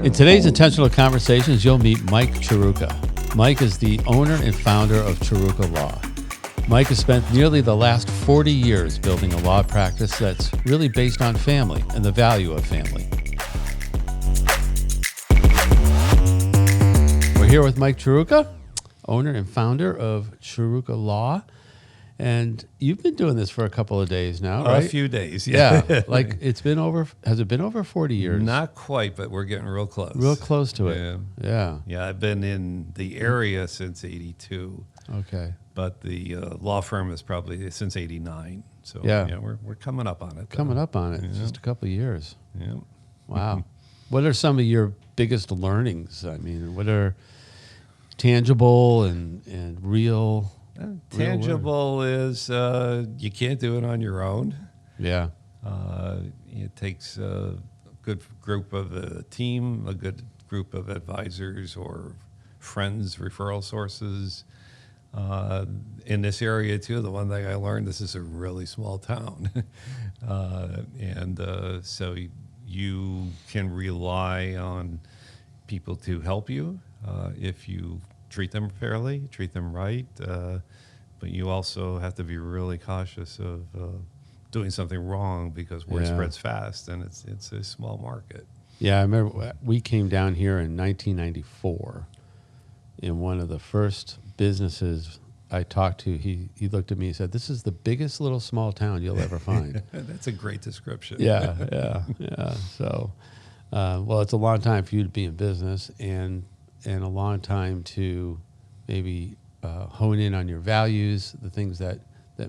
In today's Intentional Conversations, you'll meet Mike Cherewka. Mike is the owner and founder of Cherewka Law. Mike has spent nearly the last 40 years building a law practice that's really based on family and the value of family. We're here with Mike Cherewka, owner and founder of Cherewka Law. And you've been doing this for a couple of days now, right? A few days, yeah. Like has it been over 40 years? Not quite, but we're getting real close. Real close to it. Yeah. Yeah, I've been in the area since 82. Okay. But the law firm is probably since 89. So yeah, we're coming up on it. Coming up on it. Yeah. Just a couple of years. Yeah. Wow. What are some of your biggest learnings? I mean, what are tangible and real? Tangible is you can't do it on your own. Yeah. It takes a good group of a team, a good group of advisors or friends, referral sources. In this area, too, the one thing I learned, this is a really small town. So you can rely on people to help you if you treat them fairly, treat them right, but you also have to be really cautious of doing something wrong because word spreads fast, and it's a small market. Yeah, I remember we came down here in 1994. In one of the first businesses I talked to, he looked at me and said, "This is the biggest little small town you'll ever find." That's a great description. Yeah. So, well, it's a long time for you to be in business, and a long time to maybe hone in on your values, the things that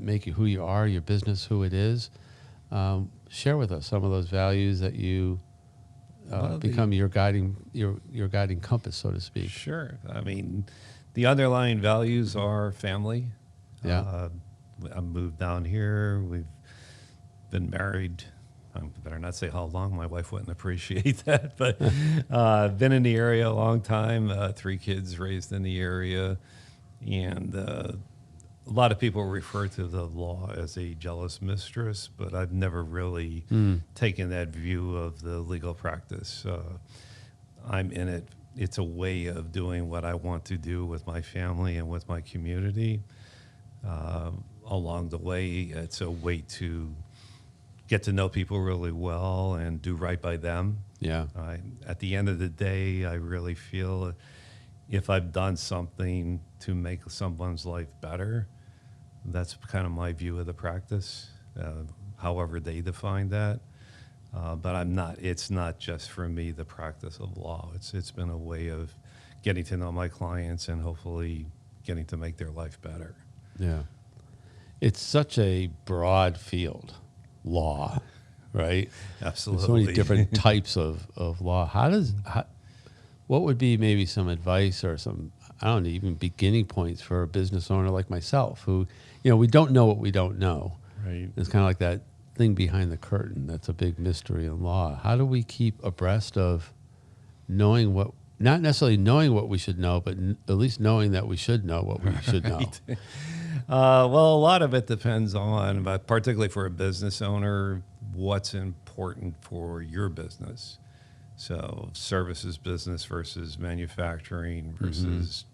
make you who you are, your business, who it is. Share with us some of those values that you become your guiding compass, so to speak. Sure. I mean, the underlying values are family. Yeah. I moved down here. We've been married. I better not say how long. My wife wouldn't appreciate that, but been in the area a long time. 3 kids raised in the area, and a lot of people refer to the law as a jealous mistress, but I've never really taken that view of the legal practice. I'm in it. It's a way of doing what I want to do with my family and with my community. Along the way, it's a way to get to know people really well and do right by them. Yeah. At the end of the day, I really feel if I've done something to make someone's life better, that's kind of my view of the practice, however they define that. But it's not just for me, the practice of law. It's been a way of getting to know my clients and hopefully getting to make their life better. Yeah. It's such a broad field. Law, right? Absolutely. There's so many different types of law. What would be maybe some advice or some, I don't know, even beginning points for a business owner like myself who, we don't know what we don't know. Right. It's kind of like that thing behind the curtain that's a big mystery in law. How do we keep abreast of knowing what, not necessarily knowing what we should know, but at least knowing that we should know what we should know? Well, a lot of it depends on, but particularly for a business owner, what's important for your business. So services business versus manufacturing versus,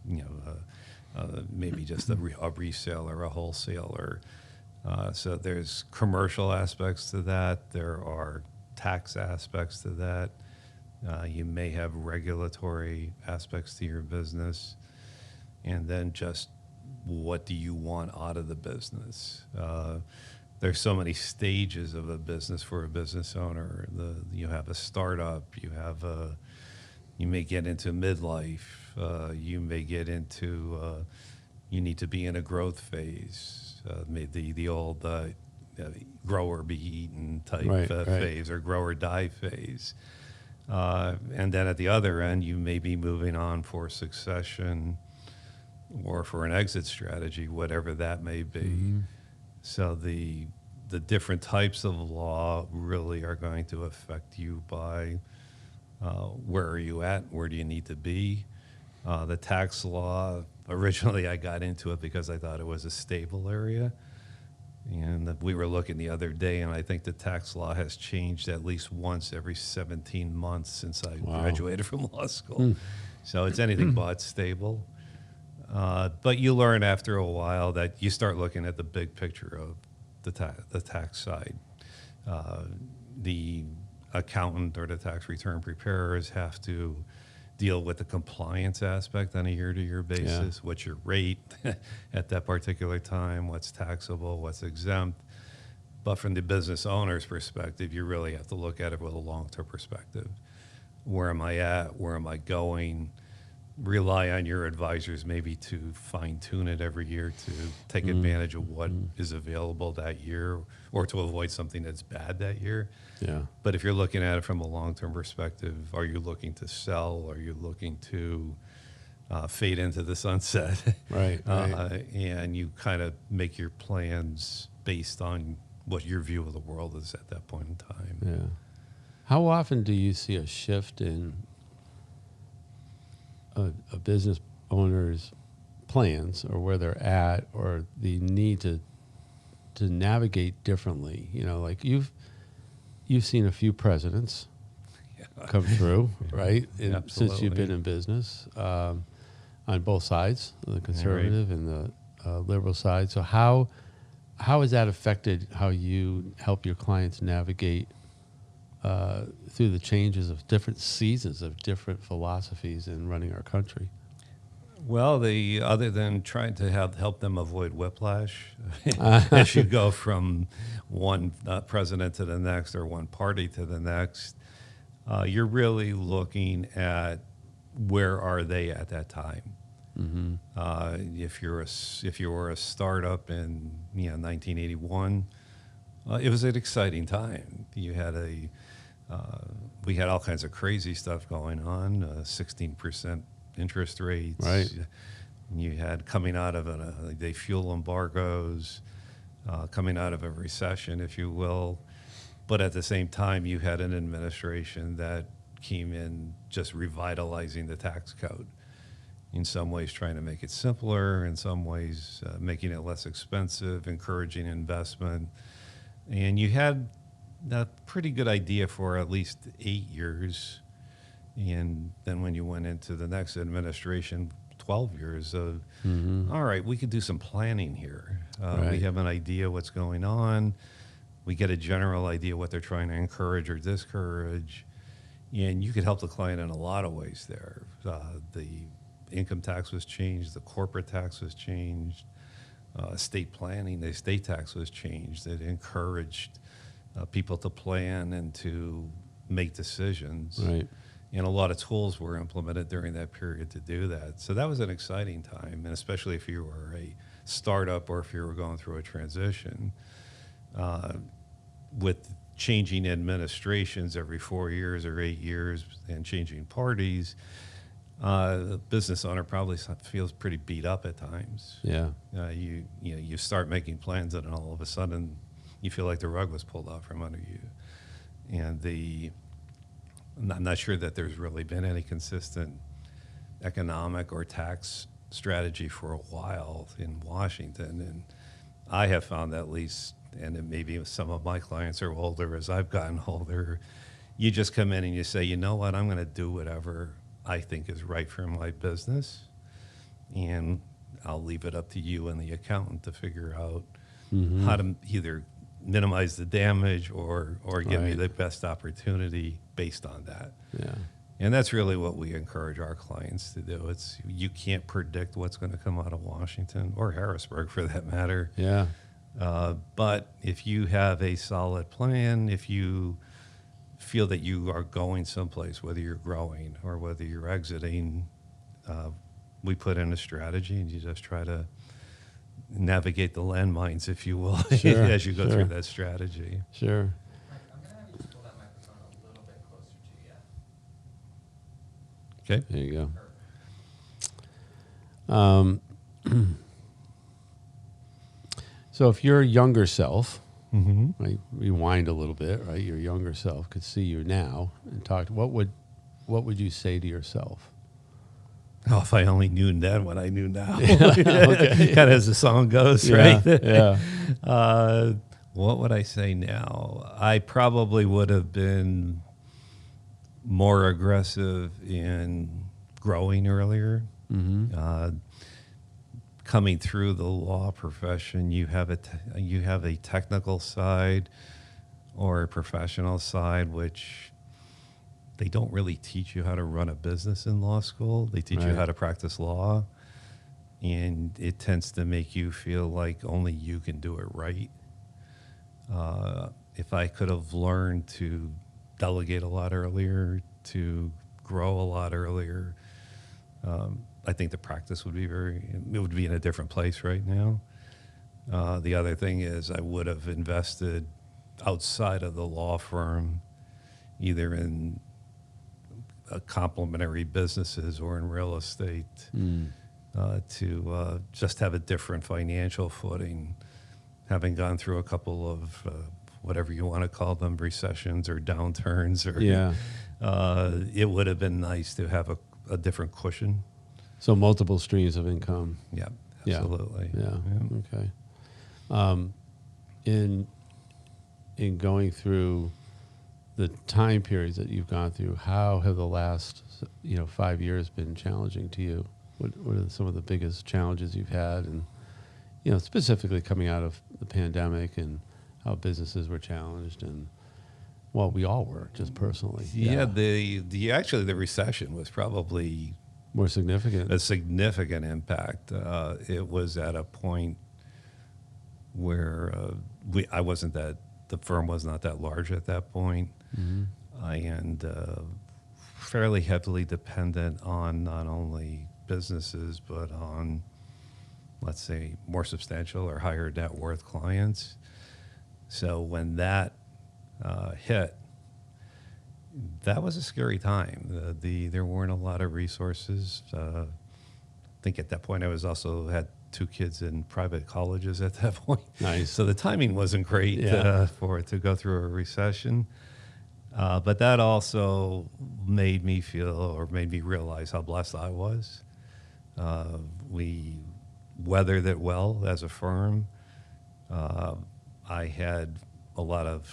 maybe just a reseller, a wholesaler. So there's commercial aspects to that. There are tax aspects to that. You may have regulatory aspects to your business. And then just what do you want out of the business? There's so many stages of a business for a business owner. You have a startup. You may get into midlife. You may get into. You need to be in a growth phase. The old grow or be eaten type phase, or grow or die phase. And then at the other end, you may be moving on for succession or for an exit strategy, whatever that may be. Mm-hmm. So the different types of law really are going to affect you by where are you at, where do you need to be. The tax law, originally I got into it because I thought it was a stable area. And we were looking the other day, and I think the tax law has changed at least once every 17 months since I graduated from law school. So it's anything but stable. But you learn after a while that you start looking at the big picture of the tax side. The accountant or the tax return preparers have to deal with the compliance aspect on a year-to-year basis. Yeah. What's your rate at that particular time? What's taxable? What's exempt? But from the business owner's perspective, you really have to look at it with a long-term perspective. Where am I at? Where am I going? Rely on your advisors maybe to fine-tune it every year to take advantage of what is available that year or to avoid something that's bad that year. Yeah. But if you're looking at it from a long-term perspective, are you looking to sell? Are you looking to fade into the sunset? Right. And you kind of make your plans based on what your view of the world is at that point in time. Yeah. How often do you see a shift in a business owner's plans or where they're at or the need to navigate differently? You know, like you've seen a few presidents come through, right? Since you've been in business, on both sides, the conservative and the liberal side. So how has that affected how you help your clients navigate through the changes of different seasons of different philosophies in running our country? Well, other than trying to help them avoid whiplash as you go from one president to the next or one party to the next, you're really looking at where are they at that time. Mm-hmm. If you were a startup in 1981, it was an exciting time. You had we had all kinds of crazy stuff going on, 16% interest rates. Right. You had coming out of the fuel embargoes, coming out of a recession, if you will. But at the same time, you had an administration that came in just revitalizing the tax code. In some ways trying to make it simpler, in some ways making it less expensive, encouraging investment. And you had a pretty good idea for at least 8 years. And then when you went into the next administration, 12 years of, all right, we could do some planning here. We have an idea what's going on. We get a general idea what they're trying to encourage or discourage. And you could help the client in a lot of ways there. The income tax was changed. The corporate tax was changed. Estate planning, the estate tax was changed. It encouraged people to plan and to make decisions. Right. And a lot of tools were implemented during that period to do that. So that was an exciting time, and especially if you were a startup or if you were going through a transition. With changing administrations every 4 years or 8 years and changing parties, the business owner probably feels pretty beat up at times. Yeah. You start making plans and all of a sudden you feel like the rug was pulled out from under you. And I'm not sure that there's really been any consistent economic or tax strategy for a while in Washington. And I have found at least, and it maybe some of my clients are older as I've gotten older, you just come in and you say, you know what, I'm going to do whatever I think is right for my business, and I'll leave it up to you and the accountant to figure out how to either minimize the damage or give me the best opportunity based on that. Yeah. And that's really what we encourage our clients to do. You can't predict what's going to come out of Washington or Harrisburg for that matter. Yeah. But if you have a solid plan, if you feel that you are going someplace, whether you're growing or whether you're exiting, we put in a strategy and you just try to navigate the landmines, if you will, as you go through that strategy. Sure. Mike, I'm going to have you just pull that microphone a little bit closer to you. Okay. There you go. So if your younger self, right, rewind a little bit, right? Your younger self could see you now and talk. What would you say to yourself? Oh, if I only knew then what I knew now. Okay. Kind of as the song goes, Yeah, right? yeah. What would I say now? I probably would have been more aggressive in growing earlier. Coming through the law profession, you have a technical side or a professional side, which they don't really teach you how to run a business in law school. They teach you Right. how to practice law, and it tends to make you feel like only you can do it right. If I could have learned to delegate a lot earlier, to grow a lot earlier, I think the practice would be in a different place right now. The other thing is I would have invested outside of the law firm, either in complementary businesses or in real estate, to just have a different financial footing, having gone through a couple of whatever you want to call them, recessions or downturns, or Yeah. it would have been nice to have a different cushion. So multiple streams of income. Yeah, Yeah. absolutely. Yeah. Okay. In going through the time periods that you've gone through, how have the last 5 years been challenging to you? What are some of the biggest challenges you've had, and specifically coming out of the pandemic and how businesses were challenged, and well, we all were just personally. Yeah, the recession was probably More significant. a significant impact. It was at a point where the firm was not that large at that point, and fairly heavily dependent on not only businesses but on, let's say, more substantial or higher net worth clients. So when that hit, that was a scary time. There weren't a lot of resources. I think at that point I had 2 kids in private colleges at that point. Nice. So the timing wasn't great Yeah. for it to go through a recession. But that also made me realize how blessed I was. We weathered it well as a firm. I had a lot of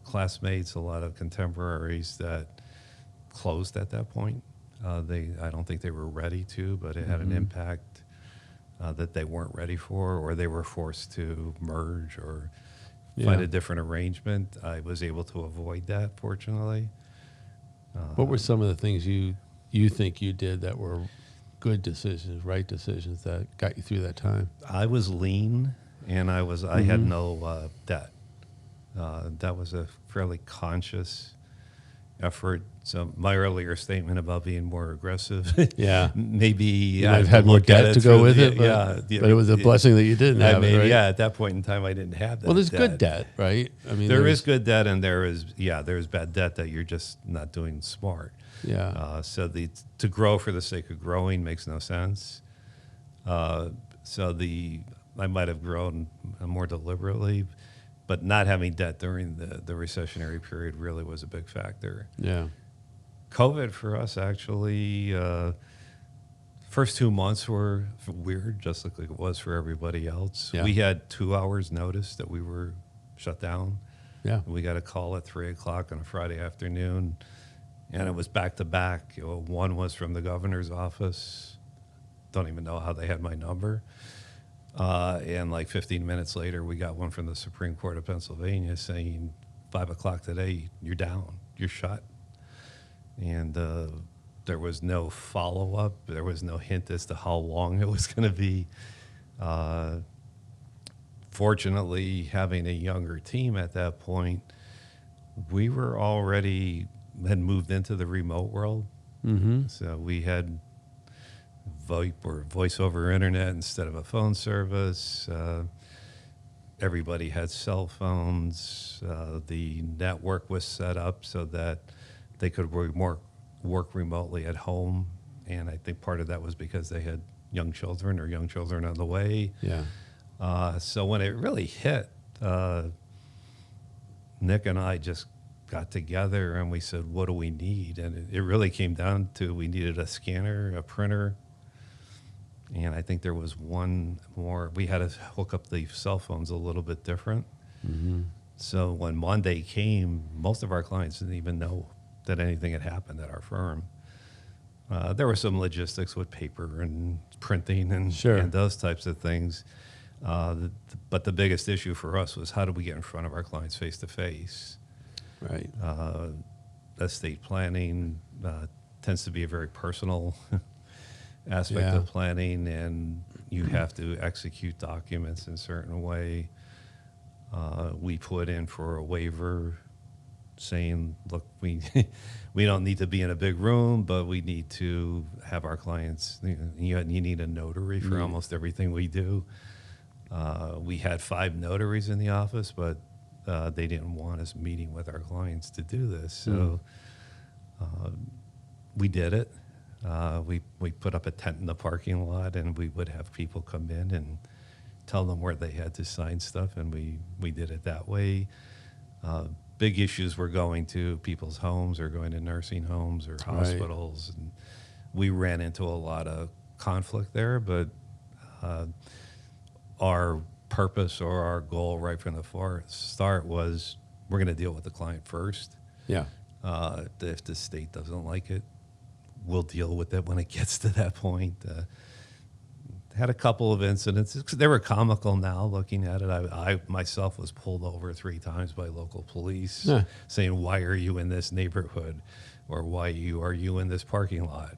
classmates, a lot of contemporaries that closed at that point. I don't think they were ready to, but it had an impact that they weren't ready for, or they were forced to merge or find a different arrangement. I was able to avoid that, fortunately. What were some of the things you think you did that were good decisions, right decisions that got you through that time? I was lean, and I had no debt. That was a fairly conscious effort. So my earlier statement about being more aggressive, Yeah. maybe You I might have had more look at debt to go through with the- it, but, yeah, but it was a blessing that you didn't have it, right? Yeah, at that point in time, I didn't have that. Well, there's good debt, right? I mean, There is good debt, and there's bad debt that you're just not doing smart. Yeah. So to grow for the sake of growing makes no sense. I might have grown more deliberately, but not having debt during the recessionary period really was a big factor. Yeah. COVID for us, actually, first 2 months were weird, just like it was for everybody else. Yeah. We had 2 hours notice that we were shut down. Yeah. We got a call at 3:00 on a Friday afternoon, and it was back to back. One was from the governor's office. Don't even know how they had my number. And like 15 minutes later, we got one from the Supreme Court of Pennsylvania saying 5:00 today, you're down, you're shut. And there was no follow-up. There was no hint as to how long it was going to be. Fortunately, having a younger team at that point, we were had moved into the remote world. Mm-hmm. So we had VoIP or voice over internet instead of a phone service. Everybody had cell phones. The network was set up so that they could work remotely at home. And I think part of that was because they had young children on the way. Yeah. So when it really hit, Nick and I just got together and we said, what do we need? And it really came down to we needed a scanner, a printer, and I think there was one more. We had to hook up the cell phones a little bit different. Mm-hmm. So when Monday came, most of our clients didn't even know that anything had happened at our firm. There were some logistics with paper and printing and, Sure. and those types of things. But the biggest issue for us was how do we get in front of our clients face to face? Right. Estate planning tends to be a very personal aspect Yeah. of planning, and you have to execute documents in a certain way. We put in for a waiver saying, look, we we don't need to be in a big room, but we need to have our clients, you need a notary for almost everything we do. We had 5 notaries in the office, but they didn't want us meeting with our clients to do this. So we did it. We put up a tent in the parking lot, and we would have people come in and tell them where they had to sign stuff, and we did it that way. Big issues were going to people's homes or going to nursing homes or hospitals. And we ran into a lot of conflict there, but our purpose or our goal right from the start was we're going to deal with the client first. Yeah. If the state doesn't like it, we'll deal with it when it gets to that point. Had a couple of incidents. They were comical now looking at it. I myself was pulled over 3 times by local police saying, why are you in this neighborhood? Or why are you in this parking lot?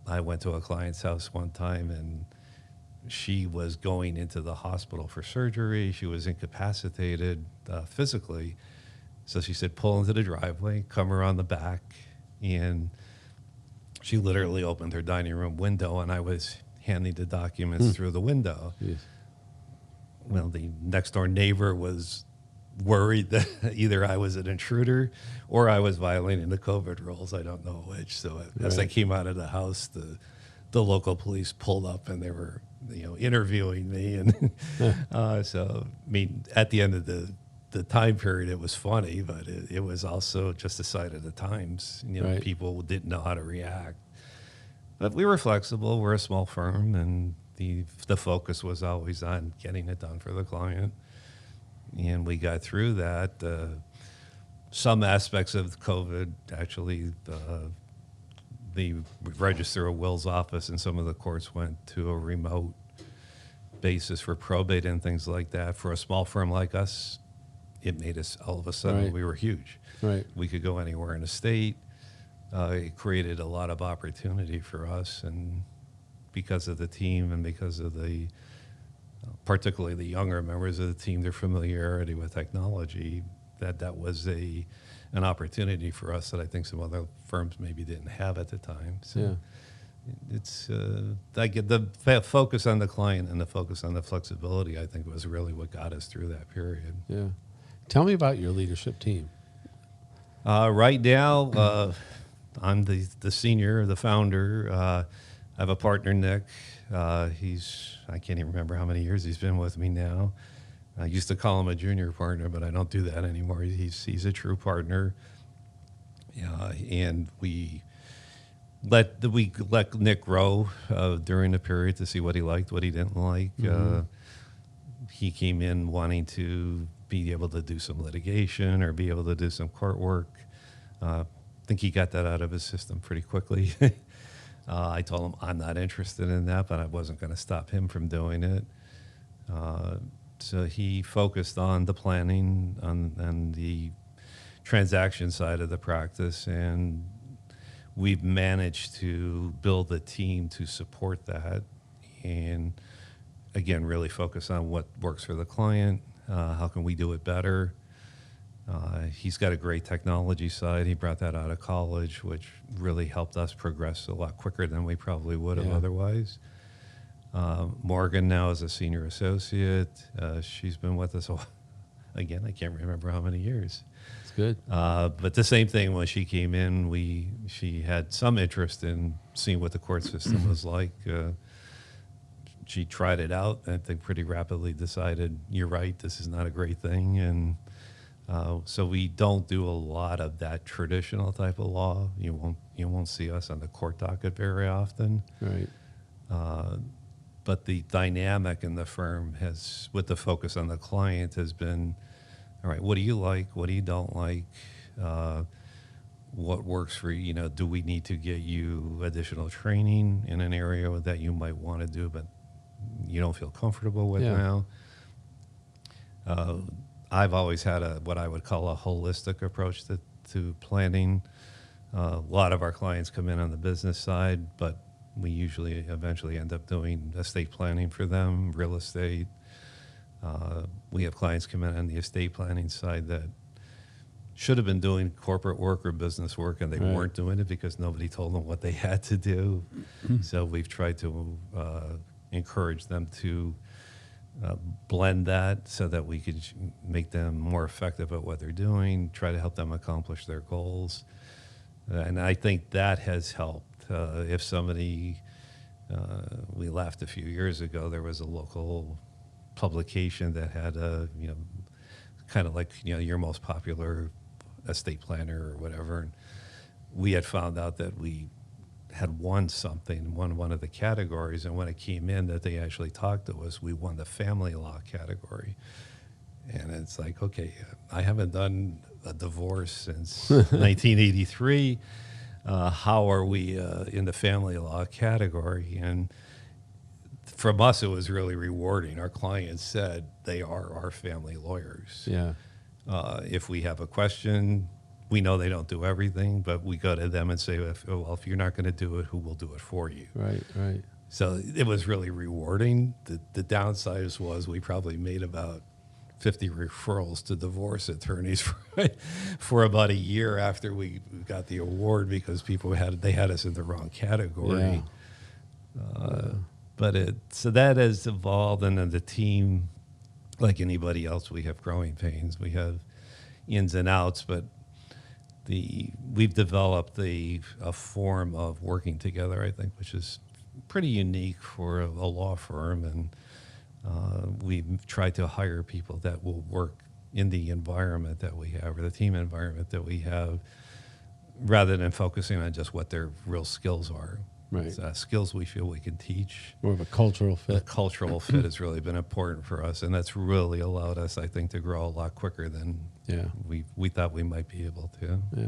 I went to a client's house one time, and she was going into the hospital for surgery. She was incapacitated physically. So she said, pull into the driveway, come around the back, and she literally opened her dining room window, and I was handing the documents through the window. Yes. Well, the next door neighbor was worried that either I was an intruder or I was violating the COVID rules. I don't know which. So as I came out of the house, the local police pulled up, and they were, interviewing me. And so, I mean, at the end of the time period, it was funny, but it was also just a sign of the times. People didn't know how to react. But we were flexible. We're a small firm, and the focus was always on getting it done for the client. And we got through that. Some aspects of COVID, actually, the Register of Wills office and some of the courts went to a remote basis for probate and things like that. For a small firm like us, it made us, all of a sudden, we were huge. Right. We could go anywhere in the state. It created a lot of opportunity for us, and because of the team and because of particularly the younger members of the team, their familiarity with technology, that was an opportunity for us that I think some other firms maybe didn't have at the time. So it's I get the focus on the client and the focus on the flexibility, I think, was really what got us through that period. Yeah. Tell me about your leadership team. Right now, I'm the senior, the founder. I have a partner, Nick. I can't even remember how many years he's been with me now. I used to call him a junior partner, but I don't do that anymore. He's a true partner. And we let Nick grow during the period to see what he liked, what he didn't like. He came in wanting to be able to do some litigation or be able to do some court work. I think he got that out of his system pretty quickly. I told him I'm not interested in that, but I wasn't going to stop him from doing it. So he focused on the planning, on the transaction side of the practice, and we've managed to build a team to support that and, again, really focus on what works for the client, how can we do it better. He's got a great technology side. He brought that out of college, which really helped us progress a lot quicker than we probably would have otherwise. Morgan now is a senior associate. She's been with us, again, I can't remember how many years. It's good. But the same thing when she came in, she had some interest in seeing what the court system was like. She tried it out, and I think pretty rapidly decided, you're right, this is not a great thing, and So we don't do a lot of that traditional type of law. You won't see us on the court docket very often. Right. But the dynamic in the firm has, with the focus on the client, has been, all right, what do you like? What do you don't like? What works for you? Do we need to get you additional training in an area that you might want to do, but you don't feel comfortable with now? I've always had what I would call a holistic approach to planning. A lot of our clients come in on the business side, but we usually eventually end up doing estate planning for them, real estate. We have clients come in on the estate planning side that should have been doing corporate work or business work, and they weren't doing it because nobody told them what they had to do. So we've tried to encourage them to blend that so that we could make them more effective at what they're doing, try to help them accomplish their goals. And I think that has helped. If somebody, we laughed a few years ago, there was a local publication that had kind of like, your most popular estate planner or whatever. And we had found out that we had won one of the categories, and when it came in that they actually talked to us, we won the family law category. And it's like, okay, I haven't done a divorce since 1983. How are we in the family law category? And from us, it was really rewarding. Our clients said they are our family lawyers. Yeah. If we have a question, we know they don't do everything, but we go to them and say, if you're not going to do it, who will do it for you? Right. So it was really rewarding. The downside was we probably made about 50 referrals to divorce attorneys for about a year after we got the award because people had us in the wrong category. But so that has evolved, and then the team, like anybody else, we have growing pains. We have ins and outs, but we've developed a form of working together, I think, which is pretty unique for a law firm, and we've tried to hire people that will work in the environment that we have, or the team environment that we have, rather than focusing on just what their real skills are. Right. Skills we feel we can teach. More of a cultural fit. The cultural fit has really been important for us, and that's really allowed us, I think, to grow a lot quicker than we thought we might be able to. Yeah.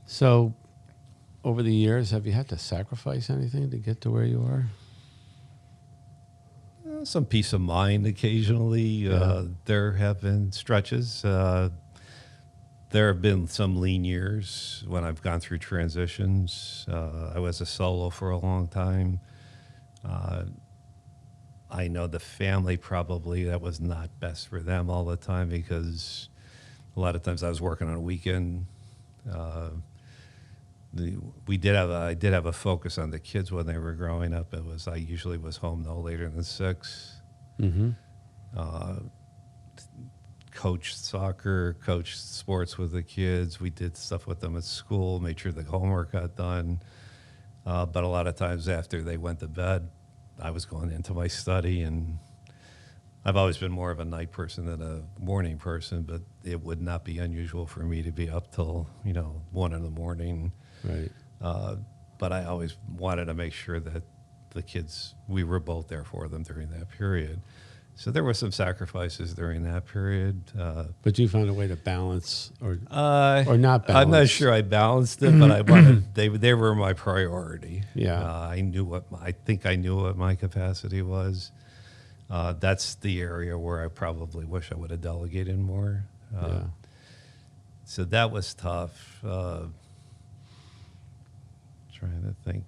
So, over the years, have you had to sacrifice anything to get to where you are? Some peace of mind occasionally. There have been stretches. There have been some lean years when I've gone through transitions. I was a solo for a long time. I know the family probably that was not best for them all the time because a lot of times I was working on a weekend. I did have a focus on the kids when they were growing up. I usually was home no later than 6. Mm-hmm. Coached soccer, coached sports with the kids. We did stuff with them at school, made sure the homework got done. But a lot of times after they went to bed, I was going into my study, and I've always been more of a night person than a morning person, but it would not be unusual for me to be up till, 1 a.m. Right. But I always wanted to make sure that the kids, we were both there for them during that period. So there were some sacrifices during that period. But you found a way to balance or not balance. I'm not sure I balanced it, but I wanted they were my priority. Yeah. I think I knew what my capacity was. That's the area where I probably wish I would have delegated more. So that was tough. Trying to think.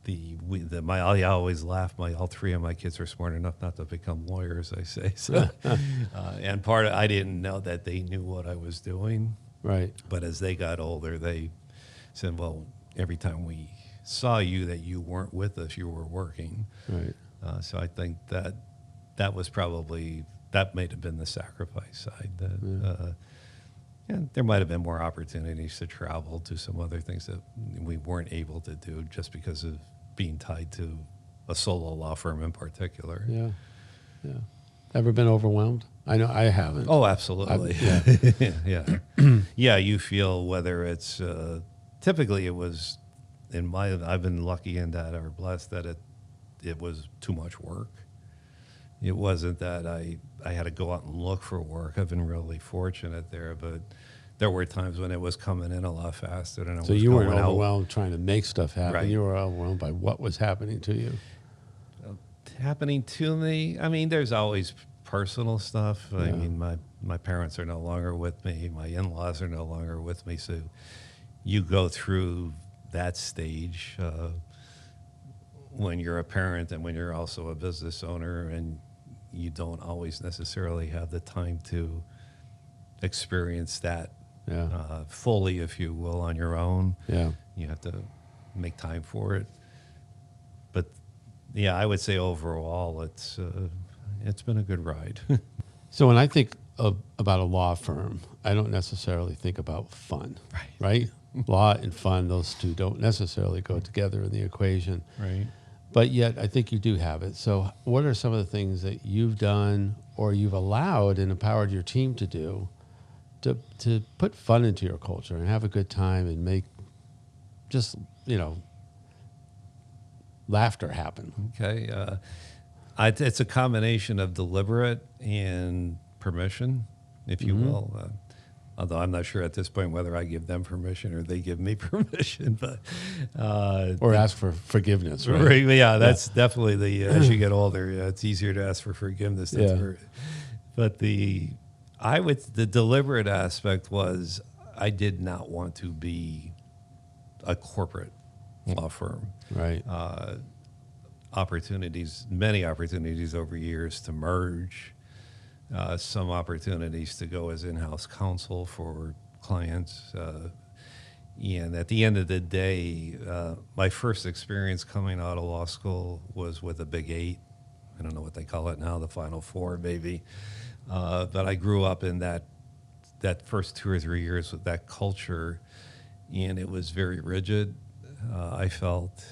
I always laugh. All 3 of my kids are smart enough not to become lawyers, I say. So, and I didn't know that they knew what I was doing. Right. But as they got older, they said, well, every time we saw you that you weren't with us, you were working. Right. So I think that was probably, that may have been the sacrifice side. There might have been more opportunities to travel to some other things that we weren't able to do just because of being tied to a solo law firm in particular. Yeah. Ever been overwhelmed? I know I haven't. Oh, absolutely. Yeah. Yeah, you feel whether it's typically it was I've been lucky in that or blessed that it was too much work. It wasn't that I had to go out and look for work. I've been really fortunate there, but there were times when it was coming in a lot faster than it So was you going weren't out. overwhelmed trying to make stuff happen. Right. You were overwhelmed by what was happening to you. Happening to me. I mean, there's always personal stuff. I Yeah. mean, my parents are no longer with me. My in-laws are no longer with me. So you go through that stage when you're a parent and when you're also a business owner, and you don't always necessarily have the time to experience that Yeah. fully, if you will, on your own. Yeah. You have to make time for it. But yeah, I would say overall, it's been a good ride. So when I think about a law firm, I don't necessarily think about fun, right? Law and fun, those two don't necessarily go together in the equation. Right. But yet I think you do have it. So what are some of the things that you've done or you've allowed and empowered your team to do to put fun into your culture and have a good time and make just, laughter happen? Okay. It's a combination of deliberate and permission, if you will. Although I'm not sure at this point whether I give them permission or they give me permission, but Or ask for forgiveness, right? right, yeah, that's definitely as you get older, it's easier to ask for forgiveness. But the deliberate aspect was I did not want to be a corporate law firm. Right. Many opportunities over years to merge, some opportunities to go as in-house counsel for clients. And at the end of the day, my first experience coming out of law school was with a Big 8. I don't know what they call it now, the Final Four maybe. But I grew up in that first 2 or 3 years with that culture, and it was very rigid. I felt.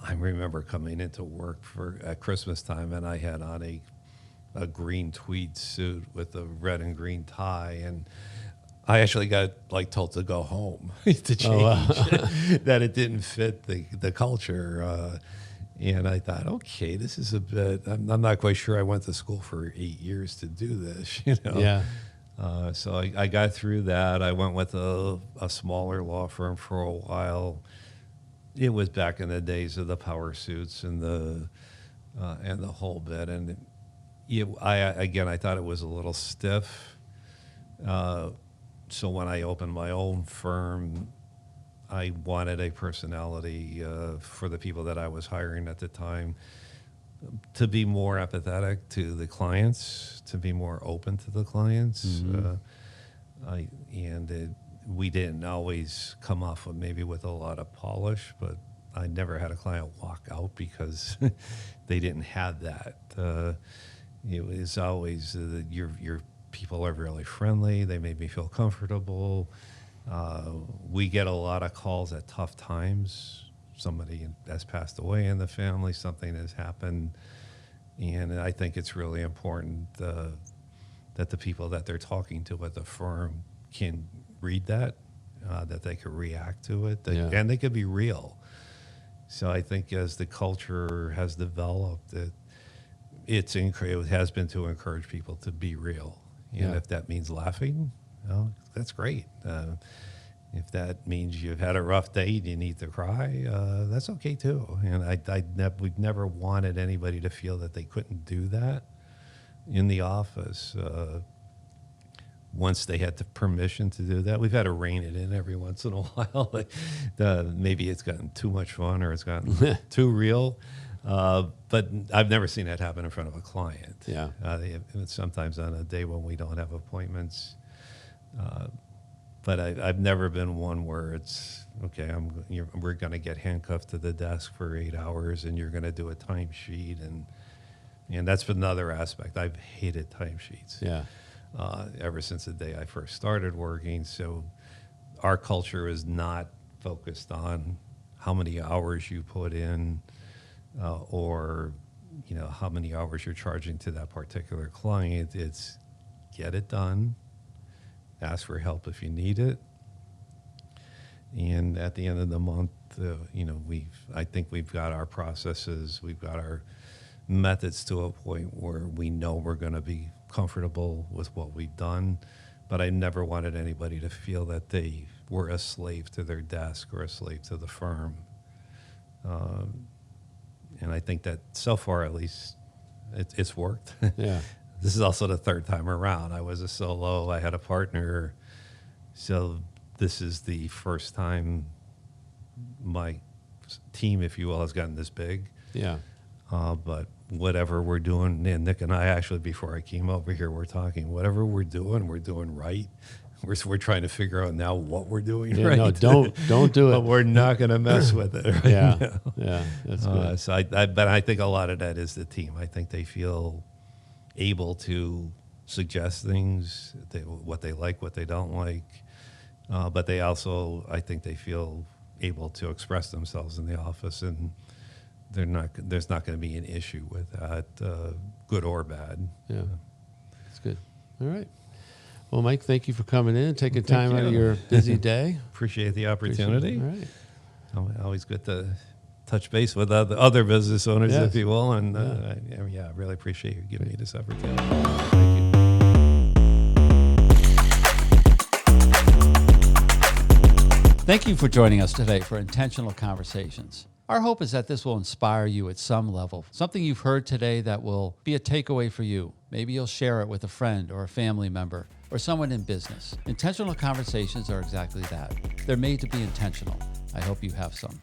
I remember coming into work at Christmas time, and I had on a green tweed suit with a red and green tie, and I actually got told to go home to change that it didn't fit the culture. And I thought, okay, this is a bit. I'm not quite sure. I went to school for 8 years to do this, Yeah. So I got through that. I went with a smaller law firm for a while. It was back in the days of the power suits and the whole bit. And I thought it was a little stiff. So when I opened my own firm, I wanted a personality for the people that I was hiring at the time to be more empathetic to the clients, to be more open to the clients. We didn't always come off with a lot of polish, but I never had a client walk out because they didn't have that. It was always your people are really friendly. They made me feel comfortable. We get a lot of calls at tough times. Somebody has passed away in the family, something has happened. And I think it's really important that the people that they're talking to at the firm can read that they could react to it, and they could be real. So I think as the culture has developed, it has been to encourage people to be real. And if that means laughing, that's great. If that means you've had a rough day and you need to cry, that's okay too. And we've never wanted anybody to feel that they couldn't do that in the office. Once they had the permission to do that, we've had to rein it in every once in a while. Maybe it's gotten too much fun or it's gotten too real. But I've never seen that happen in front of a client. Yeah. Sometimes on a day when we don't have appointments. But I've never been one where it's, okay, we're going to get handcuffed to the desk for 8 hours and you're going to do a timesheet. And that's another aspect. I've hated timesheets. Yeah. Ever since the day I first started working. So our culture is not focused on how many hours you put in or how many hours you're charging to that particular client. It's get it done, ask for help if you need it. And at the end of the month, I think we've got our processes, we've got our methods to a point where we know we're going to be comfortable with what we've done. But I never wanted anybody to feel that they were a slave to their desk or a slave to the firm. And I think that so far, at least, it's worked. Yeah. This is also the third time around. I was a solo. I had a partner. So this is the first time my team, if you will, has gotten this big. Yeah. But whatever we're doing, and Nick and I actually, before I came over here, we're talking, whatever we're doing right. We're trying to figure out now what we're doing right. No, don't do it. But we're not going to mess with it right now. Yeah, that's good. So but I think a lot of that is the team. I think they feel able to suggest things, what they like, what they don't like. But they also, I think they feel able to express themselves in the office, and there's not going to be an issue with that, good or bad. Yeah, that's good. All right. Well, Mike, thank you for coming in and taking time out of your busy day. Appreciate the opportunity. All right. Always good to touch base with other business owners, Yes. if you will. And I really appreciate you giving me this opportunity. Thank you. Thank you for joining us today for Intentional Conversations. Our hope is that this will inspire you at some level, something you've heard today that will be a takeaway for you. Maybe you'll share it with a friend or a family member or someone in business. Intentional conversations are exactly that. They're made to be intentional. I hope you have some.